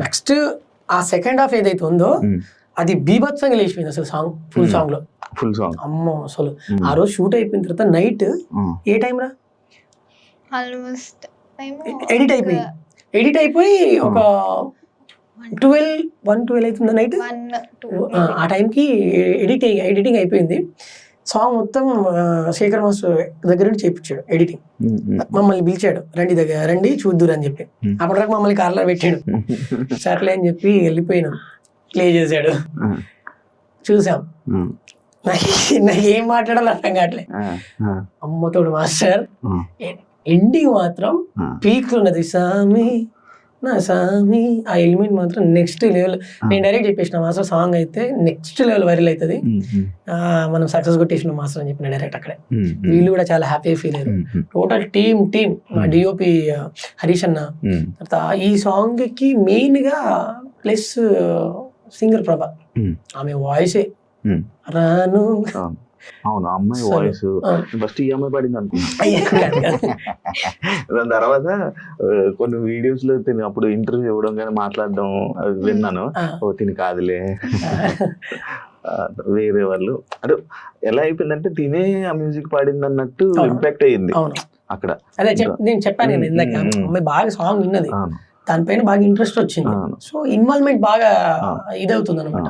Next ఆ second half ఏదైతే ఉందో అది బీభత్సంగా లేచిపోయింది అసలు సాంగ్ ఫుల్ సాంగ్ లో. అమ్మో అసలు ఆ రోజు షూట్ అయిపోయిన తర్వాత నైట్ ఏ టైం రా ఆల్మోస్ట్ ఎడిట్ అయిపోయి ఒక 1-12 అవుతుంది నైట్. ఆ టైంకి ఎడిటింగ్ అయిపోయింది. సాంగ్ మొత్తం శేఖర్ మాస్టర్ దగ్గర నుంచి చేయించాడు ఎడిటింగ్. మమ్మల్ని పిలిచాడు, రండి చూద్దురు అని చెప్పి. అప్పటిదాకా మమ్మల్ని కార్లో పెట్టాడు. సర్లే అని చెప్పి వెళ్ళిపోయినాం. ప్లే చేశాడు, చూసాం. నాకు ఏం మాట్లాడాలో అర్థం కావట్లే. అమ్మతోడు మాస్టర్ ఎండింగ్ మాత్రం పీక్ ఉన్నది. సామి నా సామి ఆ ఎలిమెంట్ మాత్రం నెక్స్ట్ లెవెల్. నేను డైరెక్ట్ చెప్పేసిన మాస్టర్ సాంగ్ అయితే నెక్స్ట్ లెవెల్ వైరల్ అవుతుంది, మనం సక్సెస్ కొట్టేసిన మాస్టర్ అని చెప్పిన డైరెక్ట్ అక్కడే. వీళ్ళు కూడా చాలా హ్యాపీగా ఫీల్ అయ్యారు. టోటల్ టీమ్ మా డిఓపి హరీష్ అన్న. తర్వాత ఈ సాంగ్ కి మెయిన్ గా ప్లస్ సింగర్ ప్రభా, ఆమె వాయిసే రాను. అవును, అమ్మాయి వాయిస్ ఫస్ట్ ఈ అమ్మాయి పడింది అనుకున్నా. దాని తర్వాత కొన్ని వీడియోస్ లో తిని అప్పుడు ఇంటర్వ్యూ ఇవ్వడం కానీ మాట్లాడడం విన్నాను. ఓ తిని కాదులే వేరే వాళ్ళు. అంటే ఎలా అయిపోయిందంటే తినే ఆ మ్యూజిక్ పాడింది అన్నట్టు ఇంపాక్ట్ అయ్యింది అక్కడ. అదే నేను చెప్పాను కదా ఇందాక, అమ్మాయి బాగా సాంగ్ విన్నది, దానిపైన బాగా ఇంట్రెస్ట్ వచ్చింది. సో ఇన్వాల్వ్మెంట్ బాగా ఇదవుతుంది అనమాట.